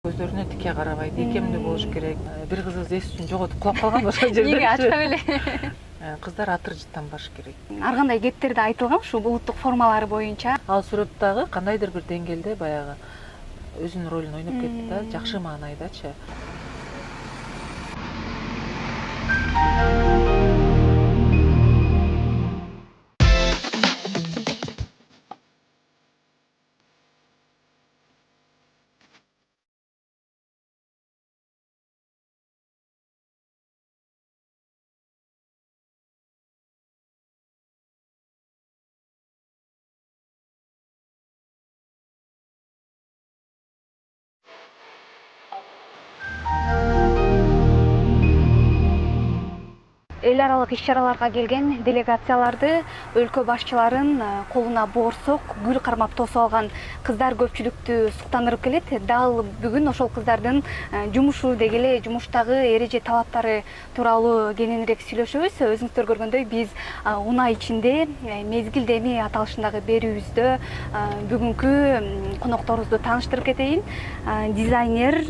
Көздөрүнө тике карабайт, ийкемдүү болуш керек. Бир кызыбыз эс түшүн жоготуп кулап калган ошол жерде. Эмнеге ачка беле? Кыздар атыр жыттанбаш керек. Ар кандай кептерде айтылган ушул улуттук формалар боюнча. Ал сүрөттагы кандайдыр бир деңгээлде баягы өзүнүн ролун ойноп кетти да, жакшы маанайдачы. Эл аралык иш-чараларга келген делегацияларды өлкө башчыларын колуна боорсок, гүл кармап тосуп алган кыздар көпчүлүктү суктандырып келет. Дал бүгүн ошол кыздардын жумушу деги эле жумуштагы эреже талаптары тууралуу кененирээк сүйлөшөбүз. Өзүңүздөр көргөндөй биз унаа ичинде мезгил деми аталышындагы берүүбүздө бүгүнкү конокторубузду тааныштырып кетейин. Дизайнер,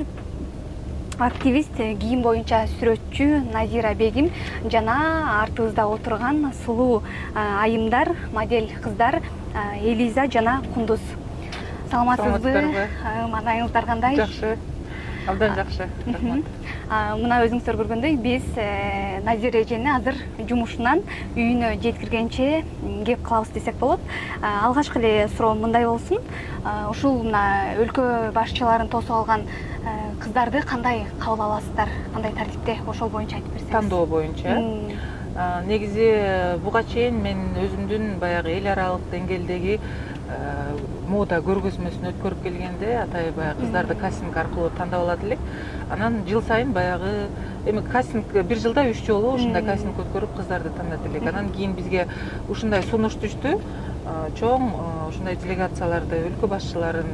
активист, кийим боюнча сүрөтчү Назира Бегим жана артыбызда отурган сулуу айымдар, модель кыздар Элиза жана Кундуз. Саламатсызбы? Маанайыңыздар кандай? Жакшы. Абдан жакшы. Рахмат. Мына өзүңүздөр көргөндөй биз Назира эжени азыр жумушунан үйүнө жеткиргенче кеп калабыз десек болот. Алгачкы эле суроо мындай болсун. Ушул мына өлкө башчыларын тосуп алган кыздарды кандай кабыл аласыздар? Кандай тартипте? Ошол боюнча айтып берсеңиз. Тандоо боюнча. Негизи буга чейин мен өзүмдүн баягы эл аралык деңгээлдеги мода көргөзмөсүн өткөрүп келгенде атай баягы кыздарды кастинг аркылуу тандап алат элек. Анан жыл сайын баягы эми кастинг бир жылда 3 жолу ушундай кастинг өткөрүп кыздарды тандат элек. Анан кийин бизге ушундай сунуш түштү. Чоң ушундай делегацияларды өлкө башчыларын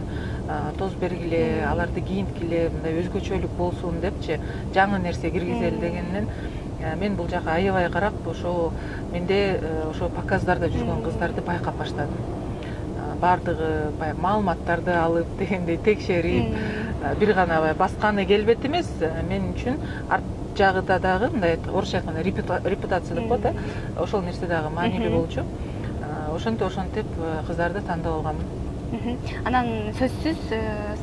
тоз бергиле, аларды кийинткиле, мындай өзгөчөлүк болсун депчи, жаңы нерсе киргизели дегенден мен бул жака аябай карап, ошо менде ошо показдарда жүргөн кыздарды байкап баштадым. Бардыгы баягы маалыматтарды алып дегендей текшерип, бир гана басканы келбет эмес, мен үчүн арт жагыда дагы мындай орусча айтканда репутация деп коет, ошол нерсе дагы маанилүү болчу. Ошентип кыздарды тандап алгам. Анан сөзсүз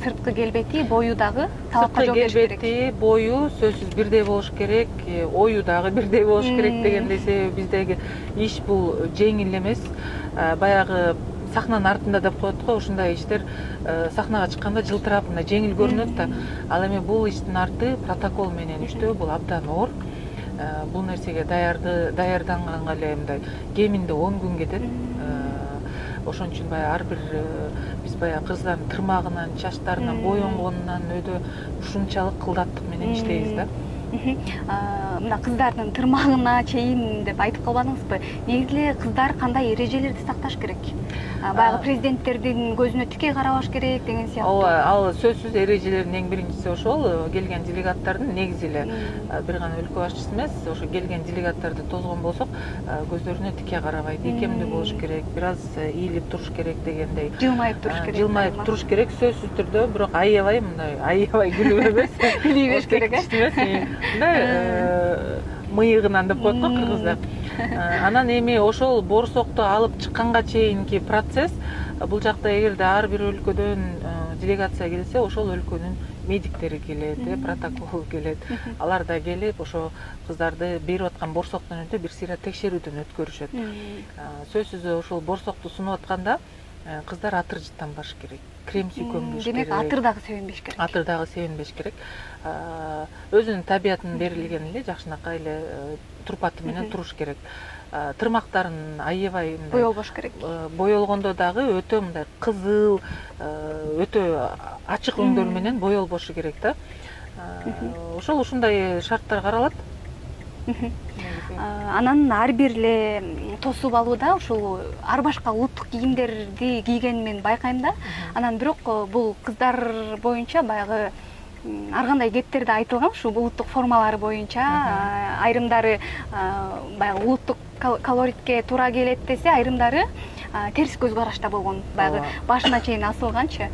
сырткы келбети, бою дагы талапка жооп бериш керек. Келбети, бою сөзсүз бирдей болуш керек, ою дагы бирдей болуш керек дегендей, себеби биздеги иш бул жеңил эмес. Баягы сахнанын артында деп коет го, ушундай иштер сахнага чыкканда жылтырап, мындай жеңил көрүнөт да. Ал эми бул иштин арты протокол менен иштөө, бул абдан оор. Бул нерсеге даярданганга эле мындай кеминде 10 күн кетет. Ошон үчүн баягы ар бир биз баягы кыздардын тырмагынан, чачтарынан, боенгонунан өйдө ушунчалык кылдаттык менен иштейбиз да. Мына кыздардын тырмагына чейин деп айтып калбадыңызбы? Негизи эле кыздар кандай эрежелерди сакташ керек? Баягы президенттердин көзүнө тике карабаш керек деген сыяктуу. Ооба, ал сөзсүз эрежелердин эң биринчиси ошол. Келген делегаттардын негизи эле бир гана өлкө башчысы эмес, ошо келген делегаттарды тозгон болсок, көздөрүнө тике карабайт, ийкемдүү болуш керек, бир аз ийилип туруш керек дегендей. Жылмайып туруш керек. Жылмайып туруш керек, сөзсүз түрдө, бирок аябай күлүп эмес. Күлүй бериш керек, мындай мыйыгынан деп коет го кыргызда. Анан эми ошол борсокту алып чыкканга чейинки процесс, бул жакта эгерде ар бир өлкөдөн делегация келсе, ошол өлкөнүн медиктери келет, протокол келет. Алар да келип, ошо кыздарды берип аткан борсоктон өтө бир сыйра текшерүүдөн өткөрүшөт. Сөзсүз ошол борсокту сунуп атканда кыздар атыр жыттанбаш керек. Крем сүйкөнбөш керек. Демек, атыр дагы себинбеш керек. Атыр дагы себинбеш керек. Өзүнүн табиятынан берилген эле жакшынакай эле турпаты менен туруш керек. Тырмактарын аябай боелбош керек. Боелгондо дагы өтө мындай кызыл, өтө ачык өңдөр менен боелбошу керек да. Ошол ушундай шарттар каралат. Анан ар бир эле тосуп алууда ушул ар башка улуттук кийимдерди кийгенин мен байкайм да. Анан бирок бул кыздар боюнча баягы ар кандай кептерде айтылган, ушул улуттук формалары боюнча айрымдары баягы улуттук колоритке туура келет десе, айрымдары терс көз карашта болгон, баягы башына чейин асылганчы.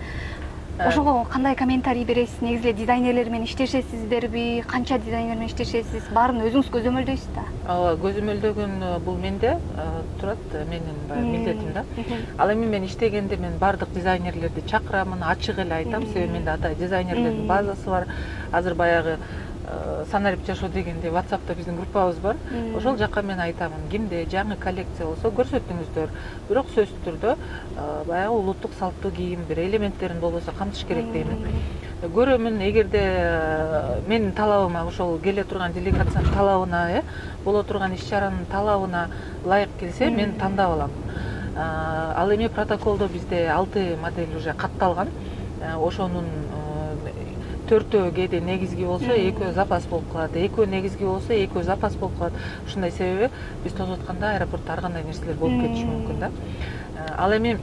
ошого кандай комментарий бересиз? Негизи эле дизайнерлер менен иштешесиздерби? Канча дизайнер менен иштешесиз? Баарын өзүңүз көзөмөлдөйсүз да? Ооба, көзөмөлдөгөн бул менде турат, менин баягы милдетим да. Ал эми мен иштегенде мен баардык дизайнерлерди чакырамын, ачык эле айтам, себеби менде атай дизайнерлердин базасы бар. Азыр баягы санарип жашоо дегенде WhatsApp'та биздин группабыз бар. Ошол жака мен айтамын, кимде жаңы коллекция болсо көрсөтүңүздөр. Бирок сөзсүз түрдө баягы улуттук салттуу кийим бир элементтерин болбосо камтыш керек деймин. Көрөмүн, эгерде менин талабыма, ошол келе турган делегациянын талабына, боло турган иш чаранын талабына ылайык келсе, мен тандап алам. Ал эми протоколдо бизде 6 модель уже катталган. Ошонун 4-өө кээде негизги болсо, 2-өө запас болуп калат. 2-өө негизги болсо, 2-өө запас болуп калат. Ушундай себеби биз тосуп атканда аэропортто ар кандай нерселер болуп кетиши мүмкүн да. Ал эми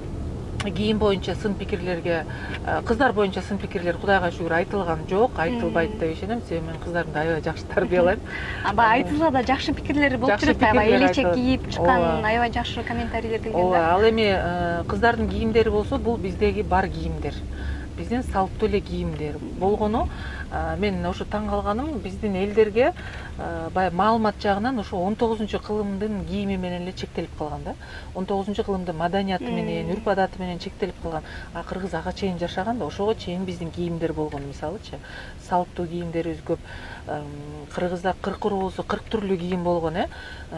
кийим боюнча сын пикирлерге, кыздар боюнча сын пикирлер Кудайга шүгүр айтылган жок, айтылбайт деп ишенем, себеби мен кыздардымды аябай жакшы тарбиялайм. Баягы айтылса да жакшы пикирлер болуп жүрөт, аябай элечек кийип чыккан, аябай жакшы комментарийлер келген да. Ооба, ал эми кыздардын кийимдери болсо, бул биздеги бар кийимдер. Биздин салттуу эле кийимдер болгону, мен ошо таң калганым, биздин элдерге баягы маалымат жагынан ошо 19-кылымдын кийими менен эле чектелип калган да. 19-кылымдын маданияты менен, үрп адаты менен чектелип калган. Кыргыз ага чейин жашаган да, ошого чейин биздин кийимдер болгон, мисалычы, салттуу кийимдерибиз көп. Кыргызда 40 болсо 40 түрлүү кийим болгон,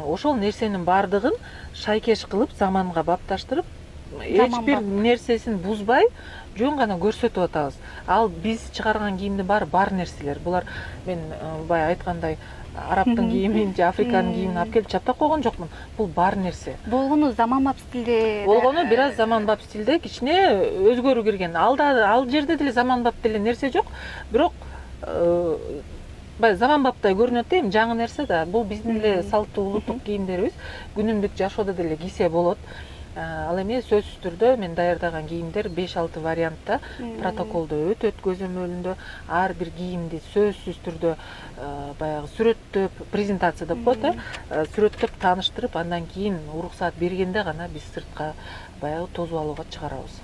ошол нерсенин баардыгын шайкеш кылып, заманга бапташтырып, эч бир нерсесин бузбай, жөн гана көрсөтүп атабыз. Ал биз чыгарган кийимдин баары бар нерселер. Булар мен бая айткандай арабтын кийимин же Африканын кийимин алып келип чаптап койгон жокмун. Бул бар нерсе. Болгону заманбап стилде. Болгону бир аз заманбап стилде кичине өзгөрүү кирген. Ал жерде деле заманбап деле нерсе жок, бирок баягы заманбаптай көрүнөт дейм, жаңы нерсе да. Бул биздин эле салттуу улуттук кийимдерибиз. Күнүмдүк жашоодо деле кийсе болот. Ал эми сөзсүз түрдө мен даярдаган кийимдер 5-6 вариантта протоколдо өтөт көзөмөлүндө. Ар бир кийимди сөзсүз түрдө баягы сүрөттөп, презентация деп коет, сүрөттөп тааныштырып, андан кийин уруксаат бергенде гана биз сыртка баягы тосуп алууга чыгарабыз.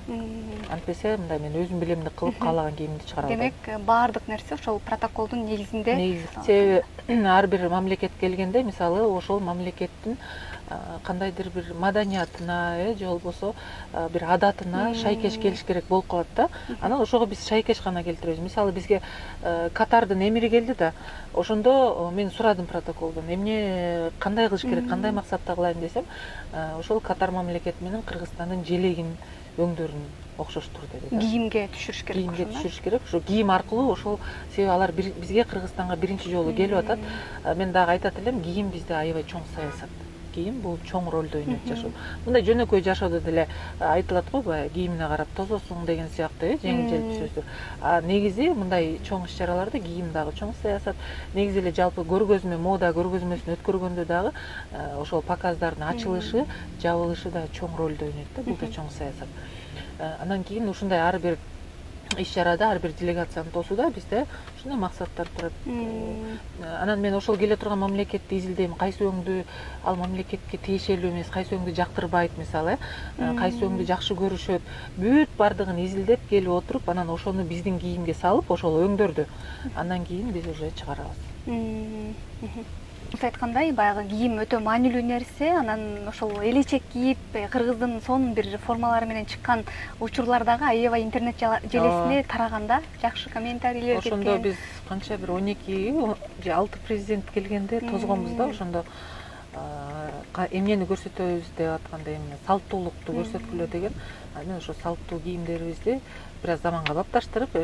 Антпесе мындай мен өзүм билемдик кылып каалаган кийимди чыгара албайм. Демек, баардык нерсе ошол протоколдун негизинде. Себеби ар бир мамлекет келгенде, мисалы, ошол мамлекеттин кандайдыр бир маданиятына, же болбосо бир адатына шайкеш келиш керек болуп калат да. Анан ошого биз шайкеш гана келтиребиз. Мисалы, бизге Катардын эмири келди да, ошондо мен сурадым протоколдон, эмне кандай кылыш керек, кандай максатта кылайын десем, ошол Катар мамлекети менен Кыргызстандын желегин өңдөрүн окшоштур деди. Кийимге түшүрүш керек. Кийимге түшүрүш керек. Ошо кийим аркылуу ошол, себеби алар бизге Кыргызстанга биринчи жолу келип атат. Мен дагы айтат элем, кийим бизде аябай чоң саясат. Кийим бул чоң ролду ойнойт жашоо. Мындай жөнөкөй жашоодо деле айтылат го, баягы кийимине карап тозосуң деген сыяктуу, жеңил желпи сөздөр. Негизи мындай чоң иш чараларда кийим дагы чоң саясат. Негизи эле жалпы көргөзмө, мода көргөзмөсүн өткөргөндө дагы ошол показдардын ачылышы, жабылышы да чоң ролду ойнойт да, бул да чоң саясат. Андан кийин ушундай ар бир иш чарада, ар бир делегацияны тосууда бизде ушундай максаттар турат. Анан мен ошол келе турган мамлекетти изилдейм, кайсы өңдү ал мамлекетке тиешелүү эмес, кайсы өңдү жактырбайт, мисалы, кайсы өңдү жакшы көрүшөт, бүт бардыгын изилдеп келип отуруп, анан ошону биздин кийимге салып, ошол өңдөрдү андан кийин биз уже чыгарабыз. Сиз айткандай, баягы кийим өтө маанилүү нерсе, анан ошол элечек кийип, кыргыздын сонун бир формалары менен чыккан учурлар дагы аябай интернет желесине тараганда, жакшы комментарийлер кеткен. Ошондо биз канча бир 12 же 6 президент келгенде тозгонбуз да, ошондо эмнени көрсөтөбүз деп атканда, эми салттуулукту көрсөткүлө деген. Мен ошо салттуу кийимдерибизди бир аз заманга бапташтырып,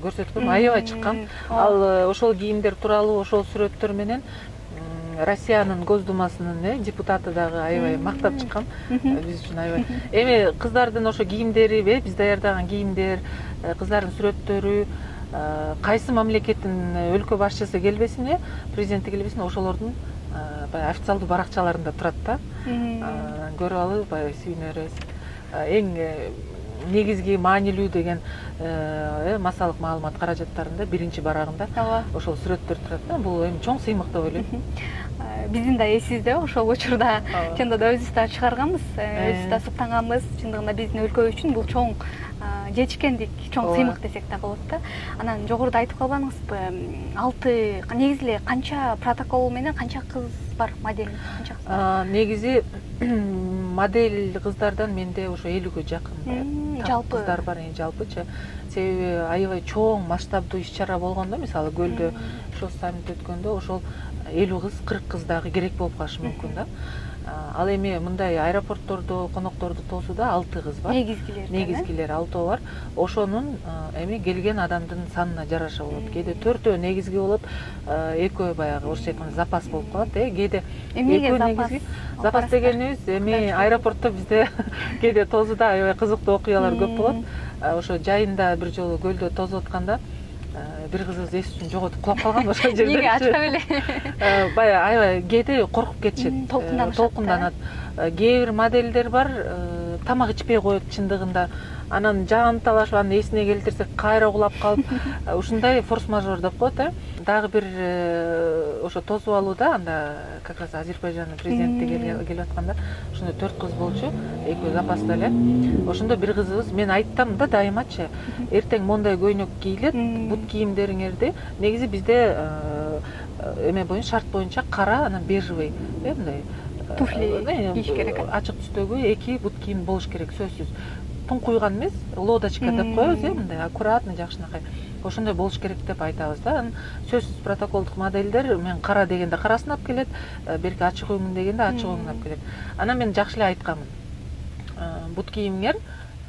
көрсөткөм, аябай чыккан. Ал ошол кийимдер тууралуу ошол сүрөттөр менен Россиянын Госдумасынын депутаты дагы аябай мактап чыккан. Биз үчүн аябай. Эми кыздардын ошо кийимдери, биз даярдаган кийимдер, кыздардын сүрөттөрү, кайсы мамлекеттин өлкө башчысы келбесин, президенти келбесин, ошолордун баягы официалдуу баракчаларында турат да. Көрүп алып, баягы сүйүнөрүбүз. Эң негизги маанилүү деген массалык маалымат каражаттарында биринчи барагында ошол сүрөттөр турат да. Бул эми чоң сыймык деп ойлойм. Биздин да эсибизде, ошол учурда чындыгында өзүбүз да чыгарганбыз, өзүбүз да суктанганбыз. Чындыгында биздин өлкө үчүн бул чоң жетишкендик, чоң сыймык десек да болот да. Анан жогоруда айтып калбадыңызбы, 6 негизи эле канча протокол менен канча кыз бар, модель канча кыз бар? Негизи модель кыздардан менде ошо 50-ге жакын жалпы кыздар бар, жалпычы. Себеби аябай чоң масштабдуу иш-чара болгондо, мисалы көлдө ошол саммит өткөндө ошол 50 кыз, 40 кыз дагы керек болуп калышы мүмкүн да. Ал эми мындай аэропорттордо, конокторду тосууда 6 кыз бар. Негизгилер 6 бар. Ошонун эми келген адамдын санына жараша болот. Кээде 4 негизги болот, 2 баягы орусча айтканда запас болуп калат. Кээде эмнеге запас? Запас дегенибиз эми аэропортто бизде кээде тосууда аябай кызыктуу окуялар көп болот. Ошо жайында бир жолу көлдө тосуп атканда бир кызыбыз эсин жоготуп кулап калган ошол жерде. Эмнеге ачка беле? Баягы аябай кээде коркуп кетишет. Толкунданат. Кээ бир модельдер бар, тамак ичпей коет чындыгында. Анан жан талашып, аны эсине келтирсек кайра кулап калып, ушундай форс-мажор деп коет. Дагы бир ошо тосуп алууда, анда как раз Азербайжандын президенти келип атканда, ошондо 4 кыз болчу, 2 запаста эле. Ошондо бир кызыбыз, мен айттым да дайымачы, эртең мондай көйнөк кийилет, бут кийимдериңерди. Негизи бизде эме боюнча, шарт боюнча кара, анан бежевый, мындай туфли кийиш керек. Ачык түстөгү 2 бут кийим болуш керек, сөзсүз. Тун куйган эмес, лодочка деп коебуз, мындай аккуратный, жакшынакай. Ошондой болуш керек деп айтабыз да. Сөзсүз протоколдук модельдер, мен кара дегенде карасын алып келет, берки ачык өңүн дегенде ачык өңүн алып келет. Анан мен жакшы эле айтканмын. Бут кийимиңер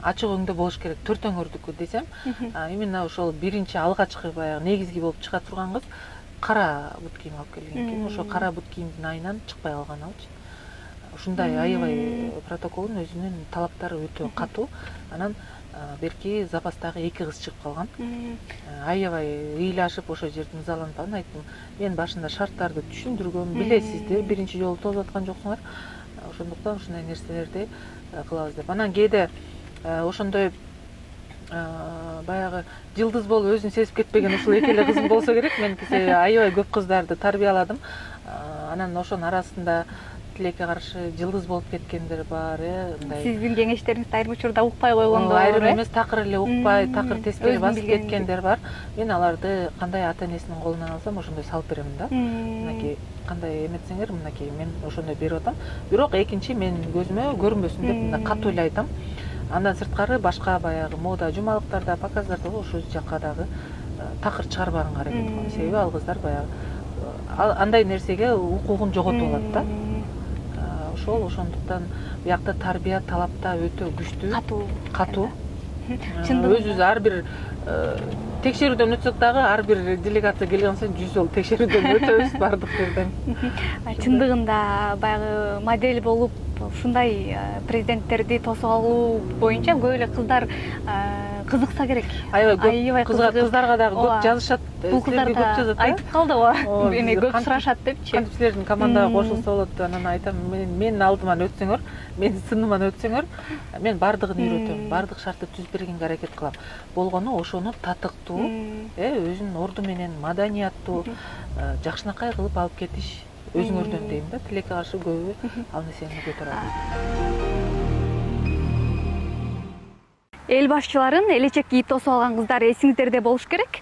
ачык өңдө болуш керек, төртөңөрдүкү десем, именно ошол биринчи алгачкы баягы негизги болуп чыга турган кыз кара бут кийим алып келген экен. Ошо кара бут кийимдин айынан чыкпай калган алчы. Ушундай аябай протоколдун өзүнүн талаптары өтө катуу. Анан берки запастагы 2 кыз чыгып калган. Аябай ыйлашып ошол жерде ызаланып айттым. Мен башында шарттарды түшүндүргөм, билесиздер, биринчи жолу тосуп аткан жоксуңар. Ошондуктан ушундай нерселерди кылабыз деп. Анан кээде ошондой баягы жылдыз болуп өзүн сезип кетпеген ушул 2 эле кызым болсо керек. Мен аябай көп кыздарды тарбияладым. Анан ошонун арасында тилекке каршы жылдыз болуп кеткендер бар, мындай. Сиздин кеңештериңизди айрым учурда укпай койгондор, айрым эмес, такыр эле укпай, такыр тескери басып кеткендер бар. Мен аларды кандай ата-энесинин колунан алсам, ошондой салып берем да. Мынакей кандай эметсеңер, мынакей мен ошондой берип атам. Бирок экинчи мен көзүмө көрүнбөсүн деп мындай катуу эле айтам. Андан сырткары башка баягы мода жумалыктарда, показдарда ошол жакка дагы такыр чыгарбаганга аракет кылам. Себеби ал кыздар баягы андай нерсеге укугун жоготуп алат да. Ошондуктан биякта тарбия талапта өтө күчтүү, катуу. Өзүбүз ар бир текшерүүдөн өтсөк дагы, ар бир делегация келген сайын 100 жолу текшерүүдөн өтөбүз бардык жерден. Чындыгында баягы модель болуп ушундай президенттерди тосуп алуу боюнча көп эле кыздар кызыкса керек. Аябай көп кыздарга дагы көп жазышат. Бул кыздар айтып калдыбы? Эми көп сурашат депчи. Кантип силердин командага кошулса болот? Анан айтам, менин алдыман өтсөңөр, менин сыныман өтсөңөр, мен бардыгын үйрөтөм, бардык шартты түзүп бергенге аракет кылам. Болгону ошону татыктуу, өзүнүн орду менен маданияттуу, жакшынакай кылып алып кетиш өзүңөрдөн дейм да. Тилекке каршы көбү ал нерсени көтөрө албайт. Эл башчыларын элечек кийип тосуп алган кыздар эсиңиздерде болуш керек.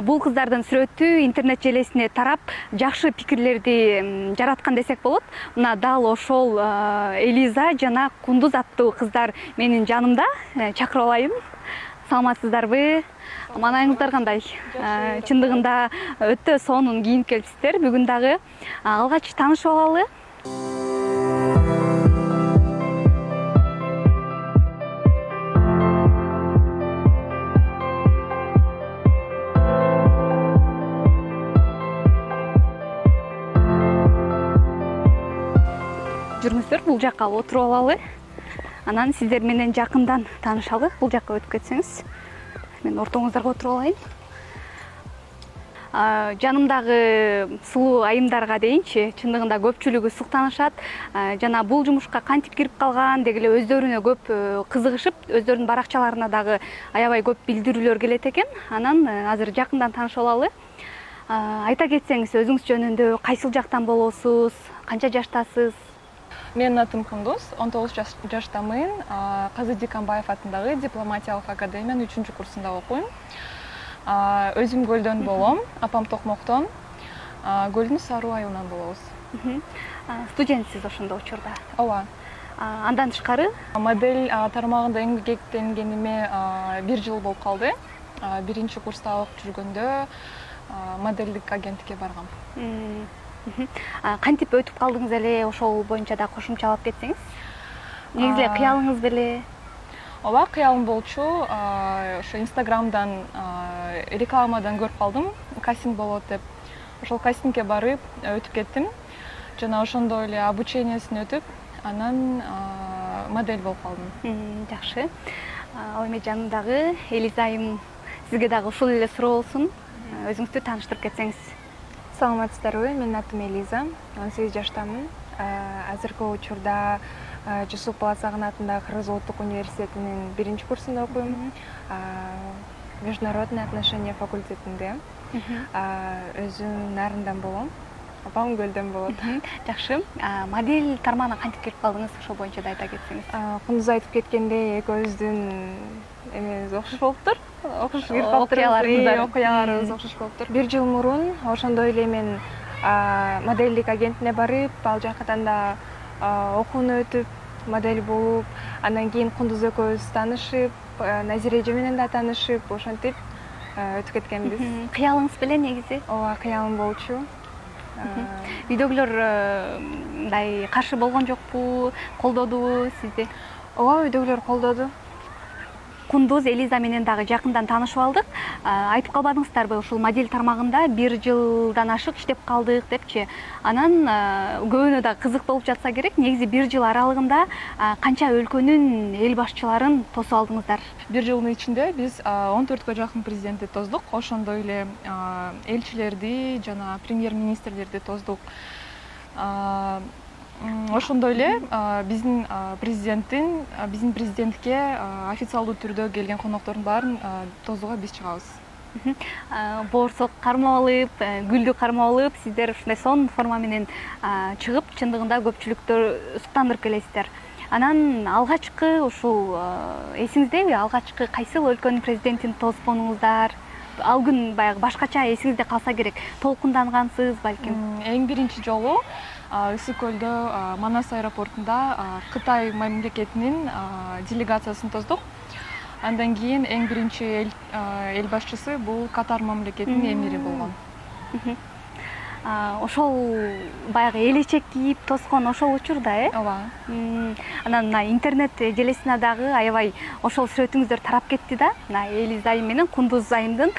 Бул кыздардын сүрөтү интернет желесине тарап, жакшы пикирлерди жараткан десек болот. Мына дал ошол Элиза жана Кундуз аттуу кыздар менин жанымда. Чакырып алайын. Саламатсыздарбы? Манайыңыздар кандай? Чындыгында өтө сонун кийинип келипсиздер. Бүгүн дагы алгач таанышып алалы. Жүрүңүздөр, бул жакка отуруп алалы. Анан сиздер менен жакындан таанышалы. Бул жакка өтүп кетсеңиз. Мен ортоңуздарга отуруп алайын. Жанымдагы сулуу айымдарга дейинчи, чындыгында көпчүлүгү суктанышат. Жана бул жумушка кантип кирип калган дегеле өздөрүнө көп кызыгышып, өздөрүнүн баракчаларына дагы аябай көп билдирүүлөр келет экен. Анан азыр жакындан таанышып алалы. Айта кетсеңиз, өзүңүз жөнүндө кайсыл жактан болосуз, канча жаштасыз? Менин атым Кундуз, 19 жаштамын. Казы Диканбаев атындагы дипломатиялык академиянын 3-курсунда окуйм. Өзүм Көлдөн болом, апам Токмоктон. Көлдүн Саруу айылынан болобуз. Студентсиз ошондо учурда. Ооба. Андан тышкары Модель тармагында эмгектенгениме 1 жыл болуп калды. 1-курста окуп жүргөндө моделдик агенттикке баргам. кантип өтүп калдыңыз эле, ошол боюнча да кошумчалап кетсеңиз? Негизи эле кыялыңыз беле? Ооба, кыялым болчу. Ошо Инстаграмдан рекламадан көрүп калдым, кастинг болот деп. Ошол кастингке барып өтүп кеттим. Жана ошондой эле обучениесин өтүп, анан модель болуп калдым. Жакшы. Ал эми жанымдагы Элиза айым, сизге дагы ушул эле суроо болсун. Өзүңүздү тааныштырып кетсеңиз. Саламатсыздарбы, менин атым Элиза, 18 жаштамын. Азыркы учурда Жусуп Баласагын атындагы Кыргыз Улуттук университетинин 1-курсунда окуйм. Международные отношения факультетинде. Өзүм Нарындан болом. Апам Көлдөн болот. Жакшы. Модель тармагына кантип кирип калдыңыз? Ошол боюнча да айта кетсеңиз. Кундуз айтып кеткендей, экөөбүздүн эмебиз окшош болуптур. Окшош кирип окуяларыбыз окшош болуптур. 1 жыл мурун ошондой эле мен моделдик агентине барып, ал жакадан да окууну өтүп, модель болуп, андан кийин Кундуз экөөбүз таанышып, Назира эже менен да таанышып, ошентип өтүп кеткенбиз. Кыялыңыз беле негизи? Ооба, кыялым болчу. Үйдөгүлөр мындай каршы болгон жокпу? Колдодубу сизди? Ооба, үйдөгүлөр колдоду. Кундуз Элиза менен дагы жакындан таанышып алдык. Айтып калбадыңыздарбы, ушул модель тармагында 1 жылдан ашык иштеп калдык депчи. Анан көбүнө да кызык болуп жатса керек. Негизи 1 жыл аралыгында канча өлкөнүн эл башчыларын тосуп алдыңыздар? 1 жылдын ичинде биз 14кө жакын президентти тоздук. Ошондой эле элчилерди жана премьер-министрлерди тоздук. Ошондой эле биздин президентке официалдуу түрдө келген коноктордун баарын тосууга биз чыгабыз. Боорсок кармап алып, гүлдү кармап алып, сиздер ушундай сонун форма менен чыгып, чындыгында көпчүлүктү суктандырып келесиздер. Анан алгачкы ушул эсиңиздеби, алгачкы кайсыл өлкөнүн президентин тосконуңуздар? Ал күн баягы башкача эсиңизде калса керек. Толкундангансыз балким. Эң биринчи жолу Ысык көлдө Манас аэропортунда Кытай мамлекетинин делегациясын тоздук. Андан кийин эң биринчи эл башчысы бул Катар мамлекетинин эмири болгон. Ошол баягы элечек кийип тоскон ошол учурда, Ооба. Анан интернет желесине дагы аябай ошол сүрөтүңүздөр тарап кетти да. Элиза айым менен Кундуз айымдын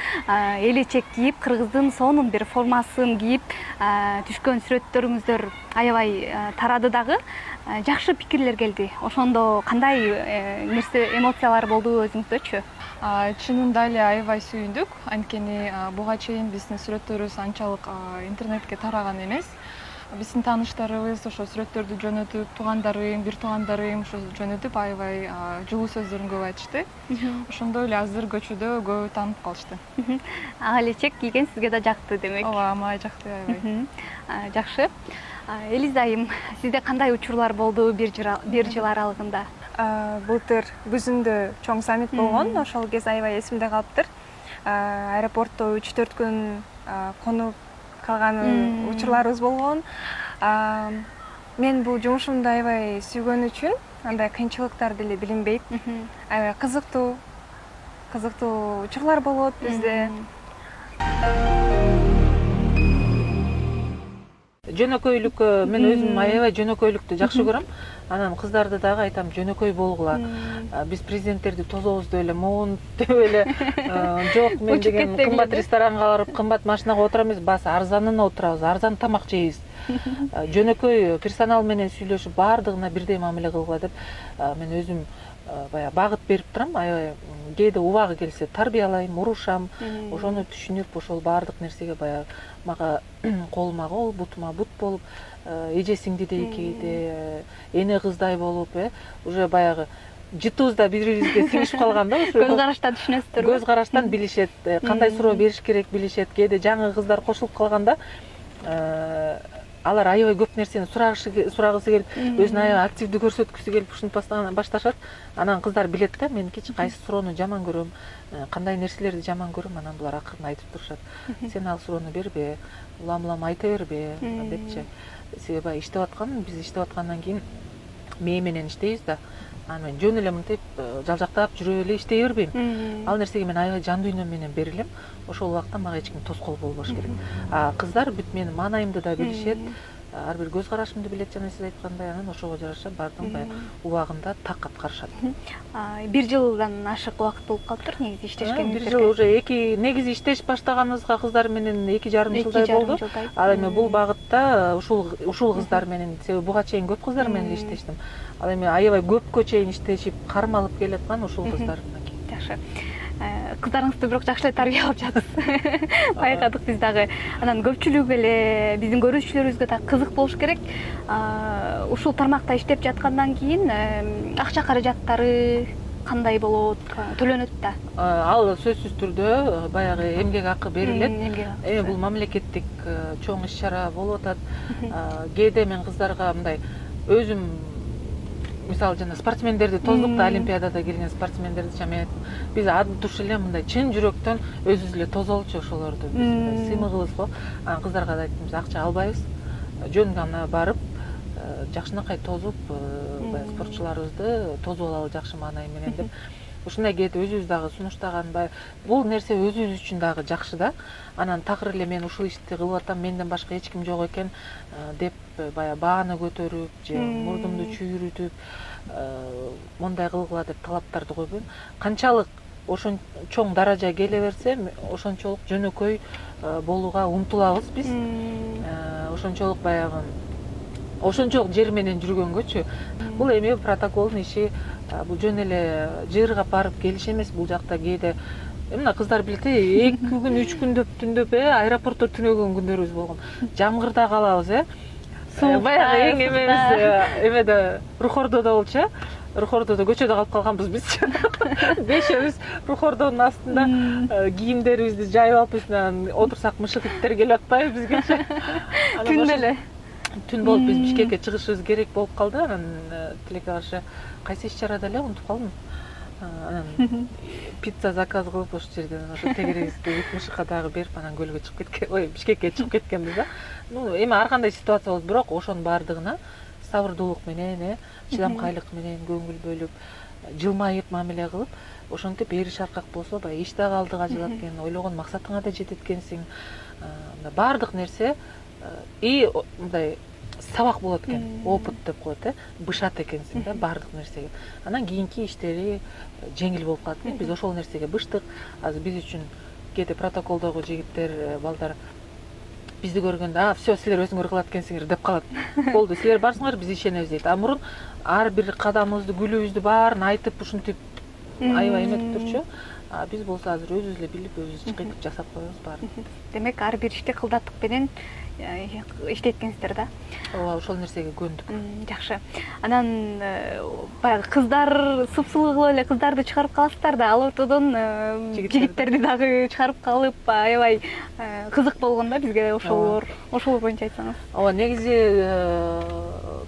элечек кийип, кыргыздын сонун бир формасын кийип түшкөн сүрөттөрүңүздөр аябай тарады дагы. Жакшы пикирлер келди. Ошондо кандай нерсе, эмоциялар болду өзүңүздөчү? Чынында эле аябай сүйүндүк. Анткени буга чейин биздин сүрөттөрүбүз анчалык интернетке тараган эмес. Биздин тааныштарыбыз ошо сүрөттөрдү жөнөтүп, туугандарым, бир туугандарым ошо жөнөтүп аябай жылуу сөздөрүн көп айтышты. Ошондой эле азыр көчөдө көп таанып калышты. Ак элечек кийген сизге да жакты демек. Ооба, мага жакты аябай. Жакшы. Элиза айым, сизде кандай учурлар болду 1 жыл аралыгында? Былтыр күзүндө чоң саммит болгон, ошол кез аябай эсимде калыптыр. Аэропортто 3-4 күн конуп калган учурларыбыз болгон. Мен бул жумушумду аябай сүйгөн үчүн андай кыйынчылыктар деле билинбейт. Аябай кызыктуу учурлар болот бизде. Жөнөкөйлүк, мен өзүм аябай жөнөкөйлүктү жакшы көрөм. Анан кыздарды дагы айтам, жөнөкөй болгула. Биз президенттерди тозобуз деп эле, могун деп эле, жок, мен деген кымбат ресторанга барып, кымбат машинага отура эмес, баасы арзанына отурабыз, арзан тамак жейбиз. Жөнөкөй персонал менен сүйлөшүп, баардыгына бирдей мамиле кылгыла деп мен өзүм баягы багыт берип турам. Аябай кээде убагы келсе тарбиялайм, урушам. Ошону түшүнүп, ошол баардык нерсеге баягы мага колума кол, бутума бут болуп, эже сиңдидей кээде эне кыздай болуп, уже баягы жытыбызда бири-бирибизге сиңишип калган да. Көз караштан түшүнөсүздөрбү? Көз караштан билишет, кандай суроо бериш керек билишет. Кээде жаңы кыздар кошулуп калганда алар аябай көп нерсени сурагысы келип, өзүн аябай активдүү көрсөткүсү келип ушинтип башташат. Анан кыздар билет да, мен кайсы суроону жаман көрөм, кандай нерселерди жаман көрөм, анан булар акырын айтып турушат. Сен ал суроону бербе, улам айта бербе депчи. Себеби иштеп аткан, биз иштеп аткандан кийин мээ менен иштейбиз да. Анан мен жөн эле мынтип жалжактап жүрүп эле иштей бербейм. Ал нерсеге мен аябай жан дүйнөм менен берилем. Ошол убакта мага эч ким тоскоол болбош керек. Кыздар бүт менин маанайымды да билишет, ар бир көз карашымды билет, жана сиз айткандай, анан ошого жараша баардыгын баягы убагында так аткарышат. 1 жылдан ашык убакыт болуп калыптыр негизи иштешкениңизге. 1 жыл уже негизи иштеш баштаганыбызга кыздар менен 2,5 жылдай болду. Ал эми бул багытта ушул кыздар менен, себеби буга чейин көп кыздар менен иштештим. Ал эми аябай көпкө чейин иштешип кармалып келаткан ушул кыздардан кийин. Жакшы. Кыздарыңызды бирок жакшы эле тарбиялап жатасыз. Байкадык биз дагы. Анан көпчүлүгү эле биздин көрүүчүлөрүбүзгө да кызык болуш керек. Ушул тармакта иштеп жаткандан кийин акча каражаттары кандай болот, төлөнөт да? Ал сөзсүз түрдө баягы эмгек акы берилет. Эми бул мамлекеттик чоң иш-чара болуп атат. Кээде мен кыздарга мындай өзүм мисалы жана спортсмендерди тоздук да, олимпиадада келген спортсмендерди мен айттым, биз ад туш эле мындай чын жүрөктөн өзүбүз эле тозолчу ошолорду, биз сыймыгыбыз го. Анан кыздарга да айттым, биз акча албайбыз, жөн гана барып жакшынакай тозуп, баягы спортчуларыбызды тозуп алалы жакшы маанай менен деп. Ушундай кээде өзүбүз дагы сунуштаган, бул нерсе өзүбүз үчүн дагы жакшы да. Анан такыр эле мен ушул ишти кылып атам, менден башка эч ким жок экен деп баягы бааны көтөрүп же мурдумду чүйрүтүп мондай кылгыла деп талаптарды койбойм. Канчалык чоң даража келе берсе, ошончолук жөнөкөй болууга умтулабыз биз. Ошончолук баягы ошончолук жер менен жүргөнгөчү. Бул эми протоколдун иши, бул жөн эле жыыргап барып келиш эмес. Бул жакта кээде мына кыздар билет, 2 күн 3 күндөп түндөп аэропортто түнөгөн күндөрүбүз болгон. Жамгырда калабыз, баягы эң эмебиз эмеде Рухордодо болчу. Рухордодо көчөдө калып калганбыз биз. Бешөөбүз Рухордонун астында кийимдерибизди жайып алыпбыз, анан отурсак мышык иттер келип атпайбы бизге. Түн эле. Түн болуп биз Бишкекке чыгышыбыз керек болуп калды. Анан тилекке каршы кайсы иш-чарада эле унутуп калдым. Анан пицца заказ кылып ошол жерден ошо тегерегибизди мышыкка дагы берип, анан көлгө чыгып кеткен, Бишкекке чыгып кеткенбиз да. Эми ар кандай ситуация болот, бирок ошонун баардыгына сабырдуулук менен, чыдамкайлык менен көңүл бөлүп, жылмайып мамиле кылып, ошентип ээри шаркак болсо, баягы иш дагы алдыга жылат экен, ойлогон максатыңа да жетет экенсиң. Баардык нерсе мындай сабак болот экен, опыт деп коет, бышат экенсиң да баардык нерсеге. Анан кийинки иштери жеңил болуп калат экен. Биз ошол нерсеге быштык. Азыр биз үчүн кээде протоколдогу жигиттер, балдар бизди көргөндө, все, силер өзүңөр кылат экенсиңер деп калат. Болду, силер барсыңар, биз ишенебиз дейт. Мурун ар бир кадамыбызды, күлүбүздү баарын айтып, ушинтип аябай эметип турчу. Биз болсо азыр өзүбүз эле билип, өзүбүз чыкытып жасап коебуз баарын. Демек, ар бир ишти кылдаттык менен иштеткенсиздер да? Ооба, ошол нерсеге көндүк. Жакшы. Анан баягы кыздар супсулуу кылып эле кыздарды чыгарып каласыздар да, ал ортодон жигиттерди дагы чыгарып калып, аябай кызык болгон да бизге ошолор боюнча айтсаңыз. Ооба, негизи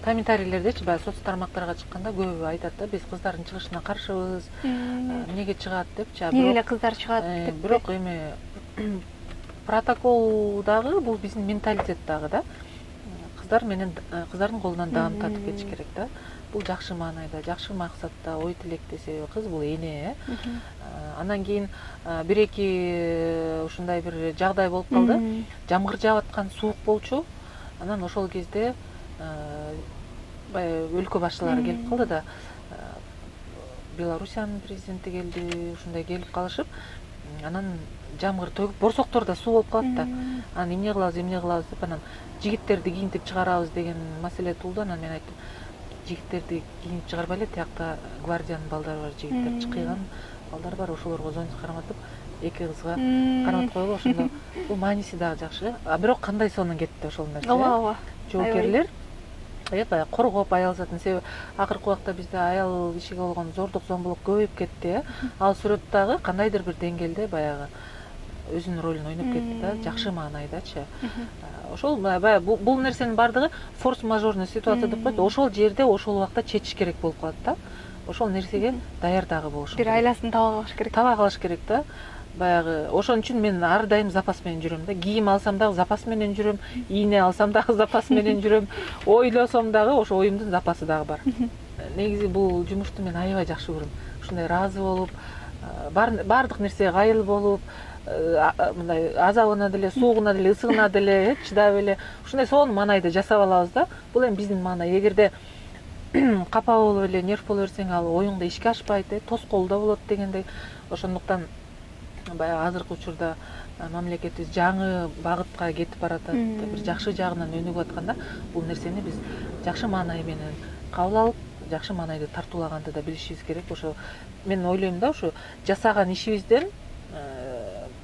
комментарийлердечи, баягы соц тармактарга чыкканда көбү айтат да, биз кыздардын чыгышына каршыбыз, эмнеге чыгат депчи. Эмне эле кыздар чыгат деп. Бирок эми протокол дагы бул биздин менталитет дагы да. Кыздардын колунан даам татып кетиш керек да. Бул жакшы маанайда, жакшы максатта, ой тилекте, себеби кыз бул эне. Андан кийин бир-эки ушундай бир жагдай болуп калды. Жамгыр жаап аткан, суук болчу. Анан ошол кезде баягы өлкө башчылары келип калды да. Белоруссиянын президенти келди, ушундай келип калышып, анан жамгыр төгүп, борсоктор да суу болуп калат да. Анан эмне кылабыз деп, анан жигиттерди кийинтип чыгарабыз деген маселе туулду. Анан мен айттым, жигиттерди кийинтип чыгарбай эле, тиякта гвардиянын балдары бар, жигиттер чыкыйган балдар бар, ошолорго зонтик карматып, 2 кызга карматып коелу. Ошондо бул мааниси дагы жакшы. Бирок кандай сонун кетти ошол нерсе. Ооба. Жоокерлер баягы коргоп аялзатын, себеби акыркы убакта бизде аял кишиге болгон зордук зомбулук көбөйүп кетти. Ал сүрөт дагы кандайдыр бир деңгээлде баягы өзүнүн ролун ойноп кетти да, жакшы маанайдачы. Ошол баягы бул нерсенин баардыгы форс-мажорный ситуация деп коет. Ошол жерде ошол убакта чечиш керек болуп калат да. Ошол нерсеге даяр дагы болуш керек. Бир айласын таба калыш керек. Таба калыш керек да. Баягы ошон үчүн мен ар дайым запас менен жүрөм да. Кийим алсам дагы запас менен жүрөм, ийне алсам дагы запас менен жүрөм, ойлосом дагы ошо оюмдун запасы дагы бар. Негизи бул жумушту мен аябай жакшы көрөм. Ушундай ыраазы болуп, баардык нерсеге кайыл болуп, мындай азабына деле, суугуна деле, ысыгына деле чыдап эле ушундай сонун маанайда жасап алабыз да. Бул эми биздин маанай. Эгерде капа болуп эле нерв боло берсең, ал оюңда ишке ашпайт, тоскоолдо болот дегендей. Ошондуктан баягы азыркы учурда мамлекетибиз жаңы багытка кетип баратат, бир жакшы жагынан өнүгүп атканда, бул нерсени биз жакшы маанай менен кабыл алып, жакшы маанайды тартуулаганды да билишибиз керек. Ошо мен ойлойм да, ушу жасаган ишибизден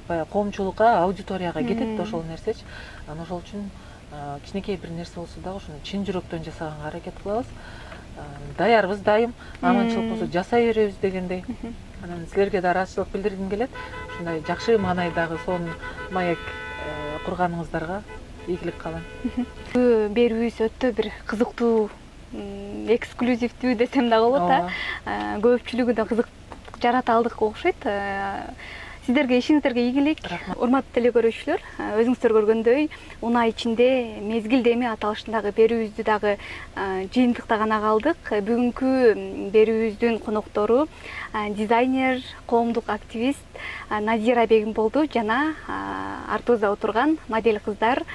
баягы коомчулукка, аудиторияга кетет да ошол нерсечи. Анан ошол үчүн кичинекей бир нерсе болсо дагы ошону чын жүрөктөн жасаганга аракет кылабыз. Даярбыз дайым, аманчылык болсо жасай беребиз дегендей. Анан силерге да ыраазычылык билдиргим келет. Ушундай жакшы маанайдагы сонун маек курганыңыздарга ийгилик каалайм. Берүүбүз өтө бир кызыктуу, эксклюзивдүү десем дагы болот, көпчүлүгү да кызык жарата алдык окшойт. Сиздерге ишиңиздерге ийгилик. Урматтуу теле көрүүчүлөр, өзүңүздөр көргөндөй, унаа ичинде мезгил деми аталышындагы берүүбүздү дагы жыйынтыктаган калдык. Бүгүнкү берүүбүздүн коноктору дизайнер, коомдук активист Назира Бегим болду жана артыбызда отурган модель кыздар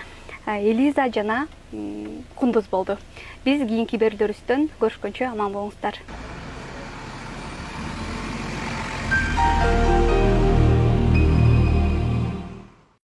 Элиза жана Кундуз болду. Биз кийинки берүүлөрүбүздөн көрүшкөнчө аман болуңуздар.